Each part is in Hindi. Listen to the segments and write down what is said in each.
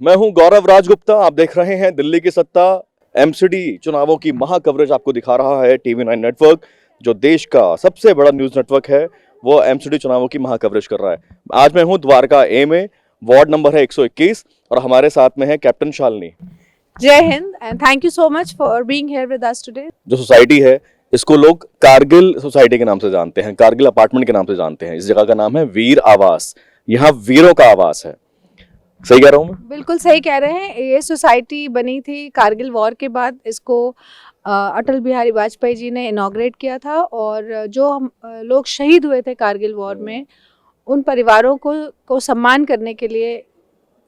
मैं हूं गौरव राजगुप्ता। आप देख रहे हैं दिल्ली की सत्ता। एमसीडी चुनावों की महा कवरेज आपको दिखा रहा है TV9 नेटवर्क, जो देश का सबसे बड़ा न्यूज नेटवर्क है। वो एमसीडी चुनावों की महा कवरेज कर रहा है। आज मैं हूं द्वारका ए में, वार्ड नंबर है 121 और हमारे साथ में है कैप्टन शालिनी। जय Hind and thank you so much for being here with us today. जो सोसाइटी है इसको लोग कारगिल सोसाइटी के नाम से जानते हैं, कारगिल अपार्टमेंट के नाम से जानते हैं। इस जगह का नाम है वीर आवास। यहाँ वीरों का आवास है। सही कह रहा हूँ मैं? बिल्कुल सही कह रहे हैं। ये सोसाइटी बनी थी कारगिल वॉर के बाद। इसको अटल बिहारी वाजपेयी जी ने इनॉग्रेट किया था और जो हम लोग शहीद हुए थे कारगिल वॉर में, उन परिवारों को सम्मान करने के लिए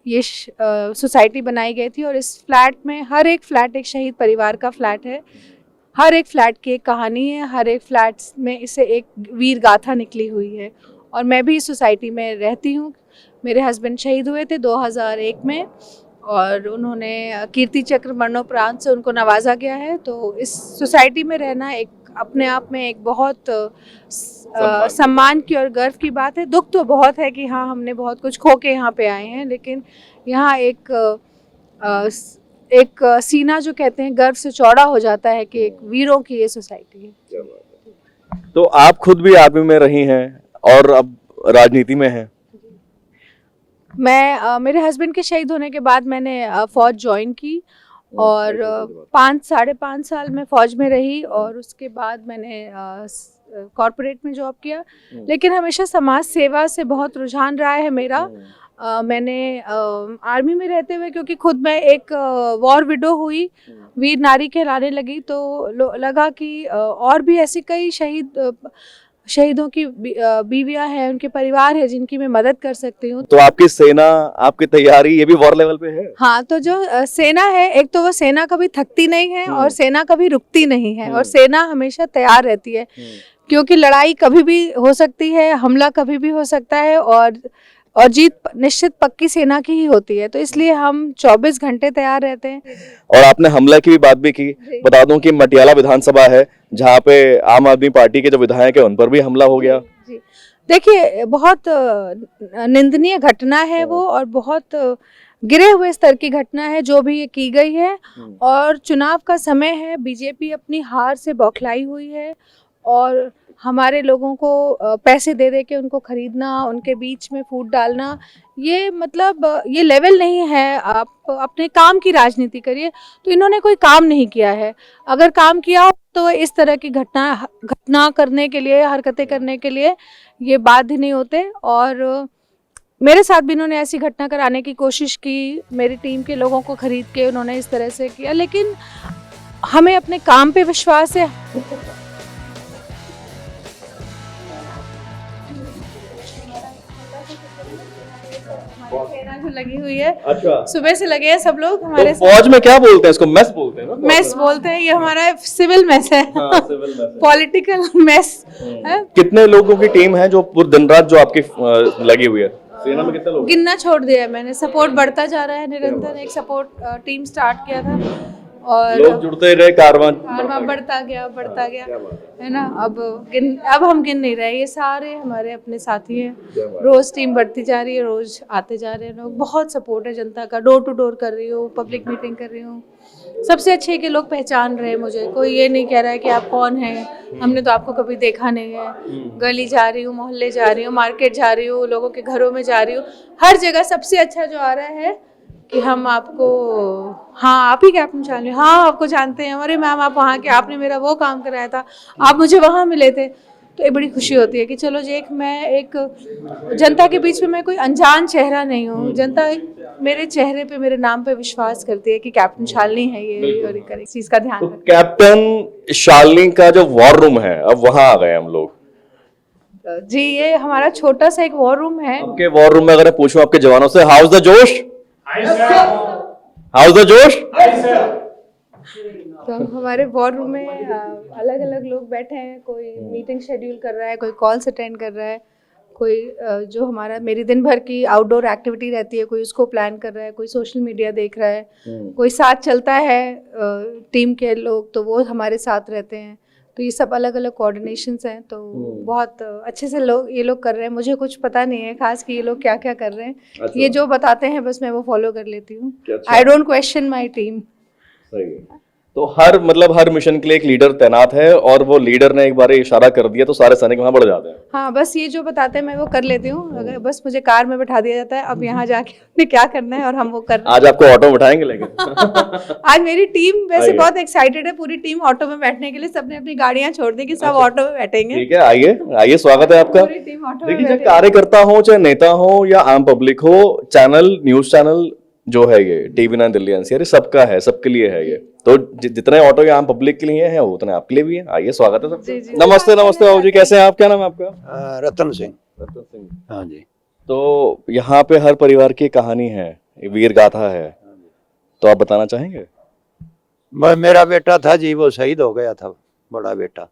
ये सोसाइटी बनाई गई थी। और इस फ्लैट में हर एक फ्लैट एक शहीद परिवार का फ्लैट है। हर एक फ्लैट की एक कहानी है। हर एक फ्लैट में इसे एक वीर गाथा निकली हुई है। और मैं भी इस सोसाइटी में रहती हूँ। मेरे हस्बैंड शहीद हुए थे 2001 में और उन्होंने कीर्ति चक्र मरणोपरांत से उनको नवाजा गया है। तो इस सोसाइटी में रहना एक अपने आप में एक बहुत सम्मान की और गर्व की बात है। दुख तो बहुत है कि हाँ, हमने बहुत कुछ खो के यहाँ पे आए हैं, लेकिन यहाँ एक सीना जो कहते हैं गर्व से चौड़ा हो जाता है कि एक वीरों की ये सोसाइटी है। तो आप खुद भी आर्मी में रही हैं और अब राजनीति में हैं। मैं मेरे हस्बैंड के शहीद होने के बाद मैंने फ़ौज ज्वाइन की और 5-5.5 साल में फ़ौज में रही और उसके बाद मैंने कॉरपोरेट में जॉब किया। लेकिन हमेशा समाज सेवा से बहुत रुझान रहा है मेरा। मैंने आर्मी में रहते हुए, क्योंकि खुद मैं एक वॉर विडो हुई, वीर नारी कहलाने लगी, तो लगा कि और भी ऐसी कई शहीदों की बीवियां हैं, उनके परिवार है जिनकी मैं मदद कर सकती हूँ। तो आपकी सेना, आपकी तैयारी ये भी वॉर लेवल पे है? हाँ, तो जो सेना है, एक तो वो सेना कभी थकती नहीं है और सेना कभी रुकती नहीं है और सेना हमेशा तैयार रहती है, क्योंकि लड़ाई कभी भी हो सकती है, हमला कभी भी हो सकता है और जीत निश्चित पक्की सेना की ही होती है। तो इसलिए हम 24 घंटे तैयार रहते हैं। और आपने हमला की भी बात भी की। बता दूं कि मटियाला विधानसभा है जहां पे आम आदमी पार्टी के जो विधायक है उन पर भी हमला हो गया। जी, देखिए, बहुत निंदनीय घटना है वो और बहुत गिरे हुए स्तर की घटना है जो भी ये की गई है। और चुनाव का समय है, बीजेपी अपनी हार से बौखलाई हुई है और हमारे लोगों को पैसे दे के उनको खरीदना, उनके बीच में फूट डालना, ये मतलब ये लेवल नहीं है। आप अपने काम की राजनीति करिए। तो इन्होंने कोई काम नहीं किया है। अगर काम किया तो इस तरह की घटना करने के लिए, हरकतें करने के लिए ये बाध्य नहीं होते। और मेरे साथ भी इन्होंने ऐसी घटना कराने की कोशिश की। मेरी टीम के लोगों को खरीद के उन्होंने इस तरह से किया, लेकिन हमें अपने काम पे विश्वास है। जो लगी हुई है, अच्छा, सुबह से लगे हैं सब लोग हमारे। तो फौज में क्या बोलते हैं इसको? मेस बोलते हैं ना? मेस बोलते हैं। ये हमारा सिविल मेस है। हाँ, सिविल मेस है। पॉलिटिकल मेस है। कितने लोगों की टीम है जो पूरे दिन रात जो आपकी लगी हुई है? सेना में कितने लोग? गिनना छोड़ दिया है मैंने। सपोर्ट बढ़ता जा रहा है निरंतर। एक सपोर्ट टीम स्टार्ट किया था और लोग जुड़ते गए, कारवां बढ़ता गया है ना। अब हम गिन नहीं रहे। ये सारे हमारे अपने साथी हैं। रोज टीम बढ़ती जा रही है, रोज आते जा रहे हैं लोग। बहुत सपोर्ट है जनता का। डोर टू डोर कर रही हूँ, पब्लिक मीटिंग कर रही हूँ। सबसे अच्छे कि लोग पहचान रहे हैं मुझे। कोई ये नहीं कह रहा है कि आप कौन हैं, हमने तो आपको कभी देखा नहीं है। गली जा रही हूँ, मोहल्ले जा रही हूँ, मार्केट जा रही हूँ, लोगों के घरों में जा रही हूँ, हर जगह सबसे अच्छा जो आ रहा है कि हम आपको, हाँ, आप ही कैप्टन शालिनी, हाँ, आपको जानते हैं, अरे मैम आप वहाँ के, आपने मेरा वो काम कराया था, आप मुझे वहाँ मिले थे। तो ये बड़ी खुशी होती है कि चलो जी, मैं एक जनता के बीच में मैं कोई अनजान चेहरा नहीं हूँ। जनता मेरे चेहरे पे, मेरे नाम पे विश्वास करती है कि कैप्टन शालिनी है ये, और इस चीज का ध्यान। तो कैप्टन शालिनी का जो वॉर रूम है, अब वहां आ गए हम लोग। जी, ये हमारा छोटा सा एक वॉर रूम है। आपके वॉर रूम में अगर पूछूं आपके जवानों से, हाउस द जोश, हाउस द जोश, तो हमारे वॉर रूम में अलग अलग लोग बैठे हैं। कोई मीटिंग शेड्यूल कर रहा है, कोई कॉल्स अटेंड कर रहा है, कोई जो मेरी दिन भर की आउटडोर एक्टिविटी रहती है, कोई उसको प्लान कर रहा है, कोई सोशल मीडिया देख रहा है, कोई साथ चलता है टीम के लोग, तो वो हमारे साथ रहते हैं। तो ये सब अलग अलग कोऑर्डिनेशंस हैं, तो बहुत अच्छे से ये लोग कर रहे हैं। मुझे कुछ पता नहीं है खास कि ये लोग क्या क्या कर रहे हैं। अच्छा। ये जो बताते हैं बस मैं वो फॉलो कर लेती हूँ। अच्छा। I don't question my team. सही है। तो हर मिशन के लिए एक लीडर तैनात है, और वो लीडर ने एक बार इशारा कर दिया तो सारे सैनिक वहां बढ़ जाते हैं। हाँ, बस ये जो बताते हैं मैं वो कर लेती हूँ। अगर बस मुझे कार में बैठा दिया जाता है, अब यहाँ जाके हमने क्या करना है और हम वो कर रहे हैं। आज आपको ऑटो में बैठाएंगे लेकिन आज मेरी टीम वैसे आइए। बहुत एक्साइटेड है, पूरी टीम ऑटो में बैठने के लिए। सबने अपनी गाड़ियां छोड़ दी कि सब ऑटो में बैठेंगे। ठीक है, आइए आइए, स्वागत है आपका। पूरी टीम ऑटो में देखिए, चाहे बैठेगी। कार्यकर्ता हो, चाहे नेता हो, या आम पब्लिक हो, चैनल, न्यूज चैनल जो है ये TV9 दिल्ली NCR सबका है, सबके लिए है ये। तो जितने ऑटो ये आम पब्लिक के लिए हैं वो उतने आपके लिए भी हैं। आइए, स्वागत है जी, सबका। जी। नमस्ते नमस्ते बाबू जी, कैसे हैं आप? क्या नाम है आपका? रतन सिंह। रतन सिंह। हाँ जी। तो यहाँ पे हर परिवार की कहानी है, वीर गाथा है, तो आप बताना चाहेंगे? मेरा बेटा था जी, वो शहीद हो गया था, बड़ा बेटा।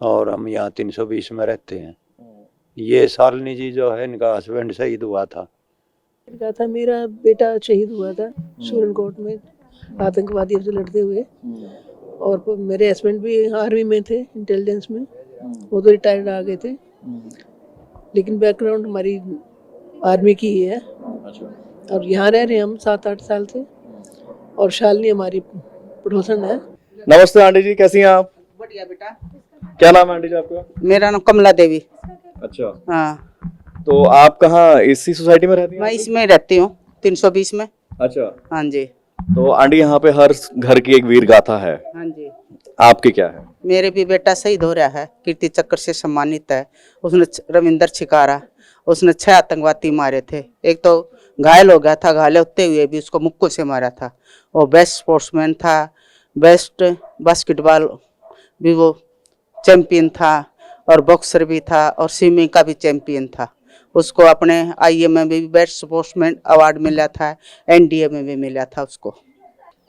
और हम यहाँ 320 में रहते हैं। ये शालिनी जी जो है, इनका हस्बैंड शहीद हुआ था। मेरा बेटा शहीद हुआ था सूरनकोट में आतंकवादियों से लड़ते हुए। और मेरे हस्बैंड भी आर्मी में थे, इंटेलिजेंस में। वो तो रिटायर्ड आ गए थे, लेकिन बैकग्राउंड हमारी आर्मी की ही है। और यहाँ रह रहे हैं हम 7-8 साल से। और शालिनी हमारी पड़ोसन है। नमस्ते आंटी जी, कैसी हैं आप? बढ़िया बेटा। क्या नाम है आंटी जी आपका? मेरा नाम कमला देवी। अच्छा। हाँ, तो आप कहाँ इसी सोसाइटी में रहती हैं? मैं इसमें रहती हूँ 320 में। अच्छा। हाँ जी। तो आंटी, यहाँ पे हर घर की एक वीर गाथा है, हाँ जी। आपकी क्या है? मेरे भी बेटा शहीद हो रहा है, कीर्ति चक्र से सम्मानित है। उसने रविंदर छिकारा, उसने 6 आतंकवादी मारे थे। एक तो घायल हो गया था, घायल होते हुए भी उसको मुक्कों से मारा था। वो बेस्ट स्पोर्ट्समैन था, बेस्ट बास्केटबॉल भी वो चैंपियन था, और बॉक्सर भी था, और स्विमिंग का भी चैंपियन था। उसको अपने IM में भी बेस्ट स्पोर्ट्समैन अवार्ड मिला था, NDA में भी मिला था उसको।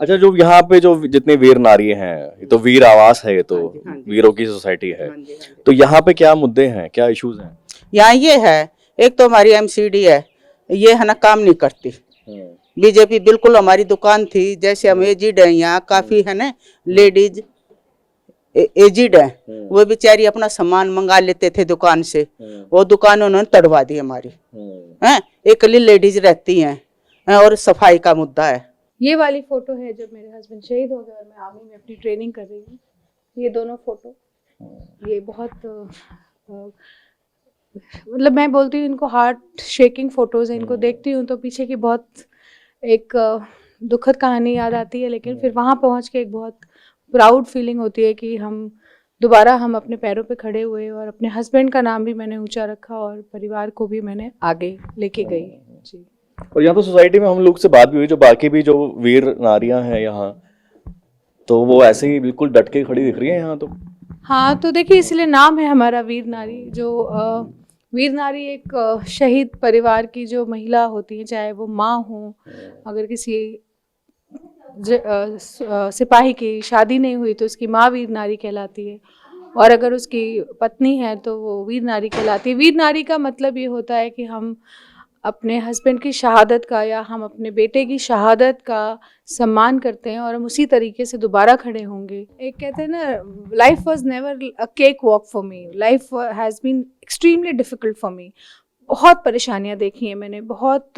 अच्छा, जो यहाँ पे जो जितने वीर नारी हैं, ये तो वीर आवास है, ये तो हाँ जी, हाँ जी। वीरों की सोसाइटी है। हाँ जी, हाँ जी। तो यहाँ पे क्या मुद्दे हैं, क्या इश्यूज हैं? यहाँ ये है, एक तो हमारी MCD है, ये है ना काम नहीं करती। बीजेपी बिल्कुल, हमारी दुकान थी, जैसे हम एजिड है यहाँ, काफी है ना लेडीज एजिड है, वो बेचारी अपना सामान मंगा लेते थे दुकान से, वो दुकान उन्होंने तड़वा दी हमारी। हैं, एकली लेडीज रहती हैं, और सफाई का मुद्दा है। ये वाली फोटो है जब मेरे हस्बैंड शहीद हो गए और मैं आर्मी में अपनी ट्रेनिंग कर रही हूँ। ये दोनों फोटो, ये बहुत मतलब मैं बोलती हूँ इनको हार्ट शेकिंग फोटोज हैं। इनको देखती हूँ तो पीछे की बहुत एक दुखद कहानी याद आती है, लेकिन फिर वहाँ पहुँच के एक बहुत प्राउड फीलिंग होती है कि हम अपने पैरों पे खड़े हुए, और अपने हस्बैंड का नाम भी मैंने ऊंचा रखा और परिवार को भी मैंने आगे लेके गई। जी। और यहाँ तो सोसाइटी में हम लोग से बात भी हुई, जो बाकी भी जो वीर नारियां हैं यहाँ, तो वो ऐसे ही बिल्कुल डट के खड़ी दिख रही है यहाँ तो। हाँ, तो देखिए इसलिए नाम है हमारा वीर नारी। जो वीर नारी एक शहीद परिवार की जो महिला होती है, चाहे वो माँ हो, अगर किसी सिपाही की शादी नहीं हुई तो उसकी माँ वीर नारी कहलाती है, और अगर उसकी पत्नी है तो वो वीर नारी कहलाती है। वीर नारी का मतलब ये होता है कि हम अपने हस्बैंड की शहादत का या हम अपने बेटे की शहादत का सम्मान करते हैं, और हम उसी तरीके से दोबारा खड़े होंगे। एक कहते हैं ना, life was never a cake walk for me, life has been extremely difficult for me. बहुत परेशानियाँ देखी हैं मैंने, बहुत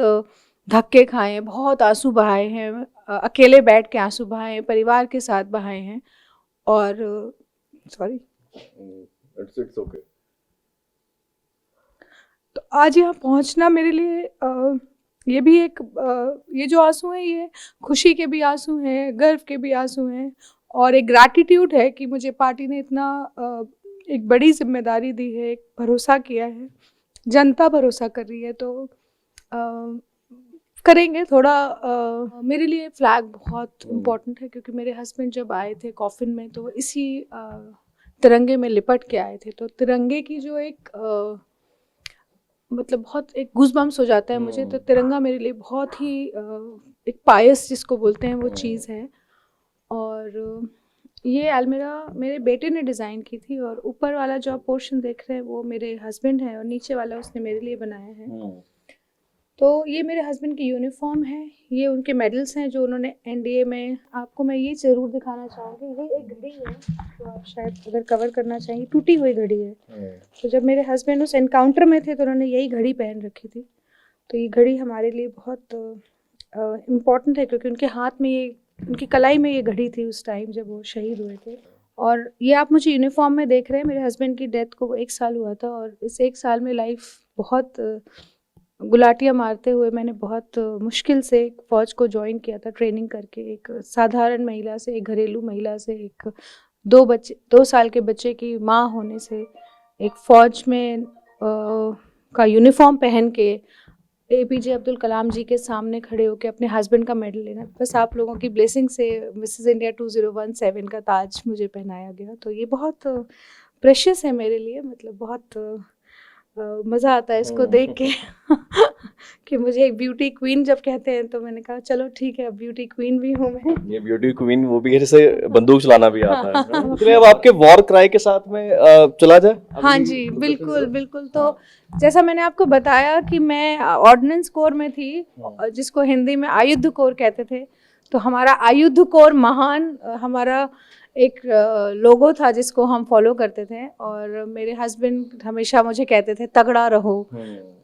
धक्के खाए हैं, बहुत आंसू बहाए हैं, अकेले बैठ के आंसू बहाए हैं, परिवार के साथ बहाए हैं। और सॉरी, इट्स ओके। तो आज यहाँ पहुँचना मेरे लिए ये भी एक ये जो आंसू हैं, ये खुशी के भी आंसू हैं, गर्व के भी आंसू हैं, और एक ग्रैटिट्यूड है कि मुझे पार्टी ने इतना एक बड़ी जिम्मेदारी दी है, एक भरोसा किया है, जनता भरोसा कर रही है, तो करेंगे थोड़ा। मेरे लिए फ्लैग बहुत इम्पोर्टेंट है, क्योंकि मेरे हस्बैंड जब आए थे कॉफिन में तो इसी तिरंगे में लिपट के आए थे। तो तिरंगे की जो एक मतलब बहुत एक गूज़बम्स हो जाता है मुझे। तो तिरंगा मेरे लिए बहुत ही एक पायस जिसको बोलते हैं वो चीज़ है। और ये अलमीरा मेरे बेटे ने डिज़ाइन की थी, और ऊपर वाला जो आप पोर्शन देख रहे हैं वो मेरे हस्बैंड है, और नीचे वाला उसने मेरे लिए बनाया है। तो ये मेरे हस्बैंड की यूनिफॉर्म है, ये उनके मेडल्स हैं जो उन्होंने एनडीए में। आपको मैं ये ज़रूर दिखाना चाहूँगी, ये एक घड़ी है जो आप शायद अगर कवर करना चाहिए, टूटी हुई घड़ी है। तो जब मेरे हस्बैंड उस एनकाउंटर में थे तो उन्होंने यही घड़ी पहन रखी थी। तो ये घड़ी हमारे लिए बहुत इम्पॉर्टेंट है क्योंकि उनके हाथ में ये, उनकी कलाई में ये घड़ी थी उस टाइम जब वो शहीद हुए थे। और ये आप मुझे यूनिफॉर्म में देख रहे हैं, मेरे हस्बैंड की डेथ को 1 साल हुआ था और इस 1 साल में लाइफ बहुत गुलाटियाँ मारते हुए मैंने बहुत मुश्किल से फ़ौज को ज्वाइन किया था, ट्रेनिंग करके। एक साधारण महिला से, एक घरेलू महिला से, एक 2 साल के बच्चे की माँ होने से, एक फ़ौज में का यूनिफॉर्म पहन के एपीजे अब्दुल कलाम जी के सामने खड़े होकर अपने हस्बैंड का मेडल लेना, बस आप लोगों की ब्लेसिंग से मिसेस इंडिया 2017 का ताज मुझे पहनाया गया। तो ये बहुत प्रेशियस है मेरे लिए, मतलब बहुत मज़ा आता है इसको देख के कि मुझे एक ब्यूटी क्वीन जब कहते हैं तो मैंने कहा चलो ठीक है, अब ब्यूटी क्वीन भी हूँ मैं। ये ब्यूटी क्वीन वो भी है जैसे बंदूक चलाना भी आता है। चलिए अब आपके वॉर क्राई के साथ में चला जाए। हाँ जी, बिल्कुल बिल्कुल। तो जैसा मैंने आपको बताया कि मैं ऑर्डिनेंस कोर में थी, जिसको हिंदी में आयुध कोर कहते थे। तो हमारा आयुध कोर महान हमारा एक लोगो था जिसको हम फॉलो करते थे। और मेरे हस्बैंड हमेशा मुझे कहते थे तगड़ा रहो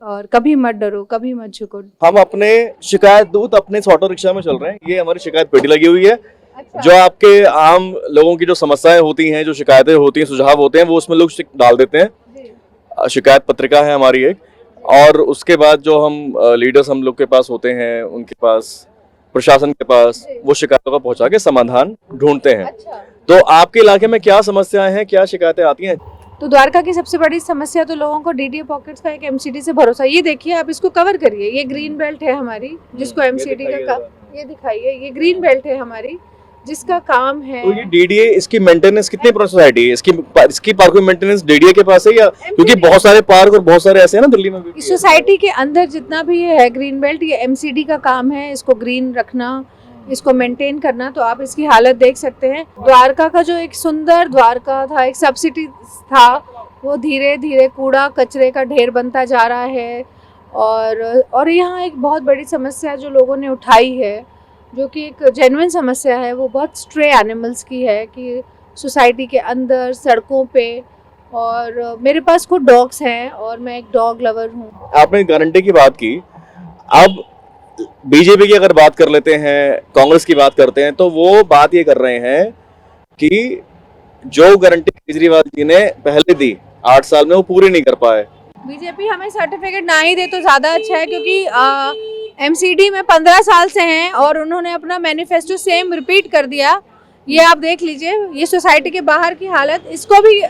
और कभी मत डरो, कभी मत झुको। हम अपने शिकायत दूत अपने ऑटो रिक्शा में चल रहे हैं। ये हमारी शिकायत पेटी लगी हुई है। अच्छा। जो आपके आम लोगों की जो समस्याएं होती हैं, जो शिकायतें होती हैं, सुझाव होते हैं, वो उसमें लोग डाल देते हैं। शिकायत पत्रिका है हमारी एक, और उसके बाद जो हम लीडर्स हम लोग के पास होते हैं, उनके पास, प्रशासन के पास, वो शिकायतों को पहुंचा के समाधान ढूंढते हैं। अच्छा। तो आपके इलाके में क्या समस्याएं हैं, क्या शिकायतें आती हैं? तो द्वारका की सबसे बड़ी समस्या तो लोगों को डीडीए पॉकेट्स का एक एमसीडी से भरोसा। ये देखिए, आप इसको कवर करिए, ये ग्रीन बेल्ट है हमारी जिसको एमसीडी का ये दिखाइए, ये ग्रीन बेल्ट है हमारी जिसका काम है। तो ये डीडीए, इसकी मेंटेनेंस कितनी सोसाइटी है? इसकी पार्क में मेंटेनेंस डीडीए के पास है या? क्योंकि बहुत सारे पार्क और बहुत सारे ऐसे हैं ना दिल्ली में भी। इस सोसाइटी के अंदर जितना भी है ग्रीन बेल्ट, ये एमसीडी का काम है, इसको ग्रीन रखना, इसको मेंटेन करना। तो आप इसकी हालत देख सकते हैं। द्वारका का जो एक सुंदर द्वारका था, एक सब सिटी था, वो धीरे धीरे कूड़ा कचरे का ढेर बनता जा रहा है। और यहाँ एक बहुत बड़ी समस्या जो लोगों ने उठाई है, जो कि एक जेन्युइन समस्या है, वो बहुत स्ट्रे एनिमल्स की है कि सोसाइटी के अंदर, सड़कों पे। और मेरे पास खुद डॉग्स हैं और मैं एक डॉग लवर हूँ। आपने गारंटी की बात की, अब बीजेपी की अगर बात कर लेते हैं, कांग्रेस की बात करते हैं, तो वो बात ये कर रहे हैं कि जो गारंटी केजरीवाल जी ने पहले दी 8 साल में, वो पूरी नहीं कर पाए। बीजेपी हमें सर्टिफिकेट ना ही दे तो ज़्यादा अच्छा है, क्योंकि एमसीडी में 15 साल से हैं और उन्होंने अपना मैनिफेस्टो सेम रिपीट कर दिया। ये आप देख लीजिए, ये सोसाइटी के बाहर की हालत, इसको भी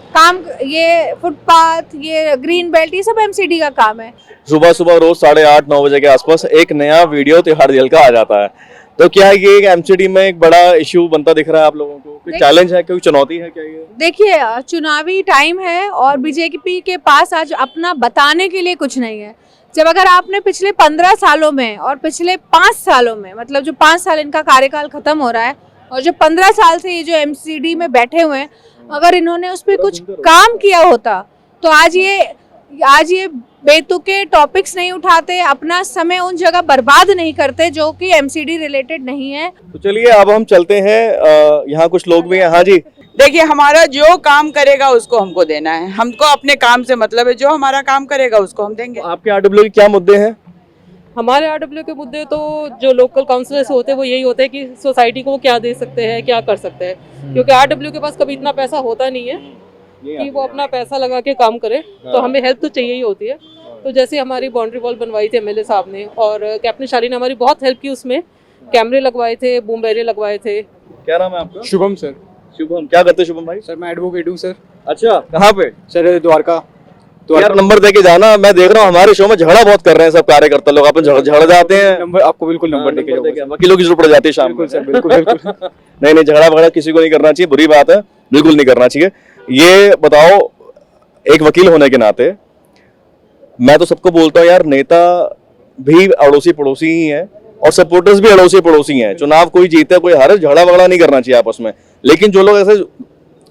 काम, ये फुटपाथ, ये ग्रीन बेल्ट, ये सब एमसीडी का काम है। सुबह सुबह रोज 8:30-9 बजे के आसपास एक नया वीडियो त्योहार जेल का आ जाता है। तो क्या ये एमसीडी में एक बड़ा इश्यू बनता दिख रहा है आप लोगों को? कोई चैलेंज है, कोई चुनौती है क्या ये? देखिए, चुनावी टाइम है और बीजेपी के पास आज अपना बताने के लिए कुछ नहीं है। जब अगर आपने पिछले 15 सालों में और पिछले 5 सालों में, मतलब जो 5 साल इनका कार्यकाल खत्म हो रहा है, और जो 15 साल से ये जो एमसीडी में बैठे हुए हैं, अगर इन्होंने उस पर कुछ काम किया होता तो आज ये बेतुके टॉपिक्स नहीं उठाते, अपना समय उन जगह बर्बाद नहीं करते जो कि एमसीडी रिलेटेड नहीं है। तो चलिए अब हम चलते हैं, यहाँ कुछ लोग भी हैं। हाँ जी, देखिए, हमारा जो काम करेगा उसको हमको देना है, हमको अपने काम से मतलब है, जो हमारा काम करेगा उसको हम देंगे। आपके आरडब्ल्यू के क्या मुद्दे हैं? हमारे आरडब्ल्यू के मुद्दे तो जो लोकल काउंसिलर्स होते हैं वो यही होते हैं कि सोसाइटी को क्या दे सकते हैं, क्या कर सकते हैं, क्योंकि आरडब्ल्यू के पास कभी इतना पैसा होता नहीं है कि वो अपना पैसा लगा के काम करे। तो हमें हेल्प तो चाहिए ही होती है। तो जैसे हमारी बाउंड्री वॉल बनवाई थी एमएलए साहब ने, और कैप्टन शाली ने हमारी बहुत हेल्प की, उसमें कैमरे लगवाए थे, बूम बैरियर लगवाए थे। क्या नाम है आपका? शुभम सर। शुभम, क्या करते हैं शुभम भाई? सर मैं एडवोकेट हूँ सर। अच्छा, कहाँ पे? सर द्वारका। यार नंबर दे के जाना, मैं देख रहा हूँ हमारे शो में झगड़ा बहुत कर रहे हैं सब कार्यकर्ता लोग, अपन झगड़ जाते हैं। नंबर आपको बिल्कुल नंबर देके जाऊंगा। वकीलों की जरूरत पड़ जाती है शाम बिल्कुल को। सर, बिल्कुल बिल्कुल। नहीं, झगड़ा वगड़ा किसी को नहीं करना चाहिए, बुरी बात है, बिल्कुल नहीं करना चाहिए। ये बताओ, एक वकील होने के नाते मैं तो सबको बोलता हूँ यार, नेता भी अड़ोसी पड़ोसी ही हैं और सपोर्टर्स भी अड़ोसी पड़ोसी हैं। चुनाव कोई जीते कोई हारे, झगड़ा वगड़ा नहीं करना चाहिए आपस में। लेकिन जो लोग ऐसे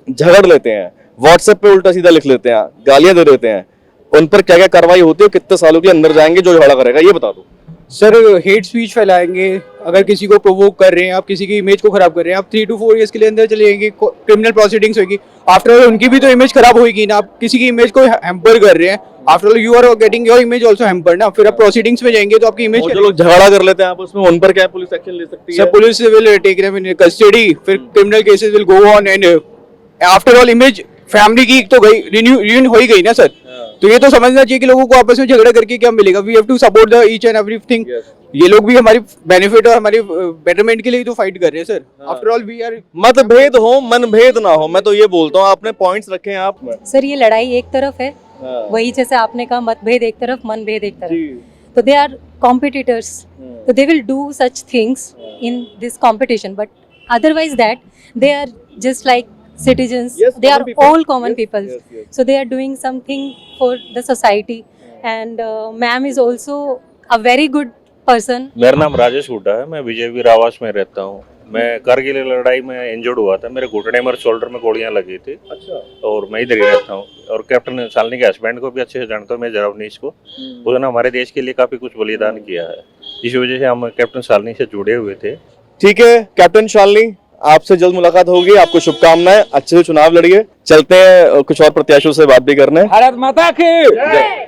झगड़ लेते हैं, व्हाट्सएप पे उल्टा सीधा लिख लेते हैं, गालियां दे देते हैं, उन पर क्या क्या कार्रवाई होती है, कितने सालों के अंदर जाएंगे जो झगड़ा करेगा, ये बता दो। सर हेट स्पीच फैलाएंगे, अगर किसी को प्रोवोक कर रहे हैं आप, किसी की इमेज को खराब कर रहे हैं आप, 3 to 4 years के लिए अंदर चले जाएंगे, क्रिमिनल प्रोसीडिंग्स होगी। आफ्टर ऑल उनकी भी तो इमेज खराब होगी ना, आप किसी की इमेज को हैम्पर कर रहे हैं, after all you are getting your image also hamper ना, फिर आप प्रोसीडिंग्स में जाएंगे तो आपकी इमेज और जो लोग झगड़ा कर लेते हैं आपस में, उन पर क्या पुलिस एक्शन ले सकती है? सब police will take them in custody, फिर criminal cases will go on and after all image family की तो गई, रिन्यू हो ही गई ना सर। तो ये तो समझना चाहिए कि लोगों को आपस में झगड़ा करके क्या मिलेगा। We have to support the each and everything. ये लोग भी हमारी बेनिफिट और हमारी बेटरमेंट के लिए ही तो फाइट कर रहे हैं sir. After all we are, मतभेद हो मनभेद ना हो, मैं तो ये बोलता हूँ। आपने पॉइंट्स रखे हैं आप। सर ये लड़ाई एक तरफ है, वही जैसे आपने कहा मतभेद एक तरफ मनभेद एक तरफ, तो दे आर कॉम्पिटिटर्स, तो they will do such things in this competition, but otherwise that they are just like citizens. Yes, they common are people. all common Yes, people. yes. So they are doing something for the society, and ma'am is also a very good person. मेरा नाम राजेश हुड्डा है, मैं विजय वीर आवास में रहता हूँ। मैं कारगिल लड़ाई में इंजर्ड हुआ था, मेरे घुटने में और शोल्डर में गोलियां लगी थी। अच्छा। और मैं इधर ही रहता हूँ, और कैप्टन शालिनी के हस्बैंड को भी अच्छे से जानता हूँ मैं, जरावनीश को। उसने हमारे देश के लिए काफी कुछ बलिदान किया है, इस वजह से हम कैप्टन शालिनी से जुड़े हुए थे। ठीक है कैप्टन शालिनी, आपसे जल्द मुलाकात होगी, आपको शुभकामनाएं, अच्छे से चुनाव लड़िए। चलते हैं कुछ और प्रत्याशियों से बात भी करने। भारत माता की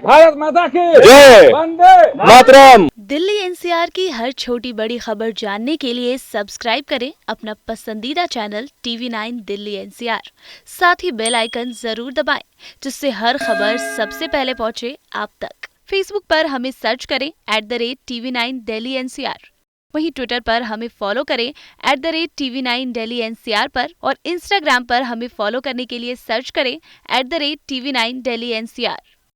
भारत माता की जय वंदे मातरम। दिल्ली एनसीआर की हर छोटी बड़ी खबर जानने के लिए सब्सक्राइब करें अपना पसंदीदा चैनल TV9 दिल्ली एनसीआर। साथ ही बेल आइकन जरूर दबाएं, जिससे हर खबर सबसे पहले पहुंचे आप तक। फेसबुक पर हमें सर्च करें @TV9 दिल्ली एनसीआर। वहीं ट्विटर पर हमें फॉलो करें @TV9 दिल्ली एनसीआर पर, और इंस्टाग्राम पर हमें फॉलो करने के लिए सर्च करें @TV9 दिल्ली एनसीआर।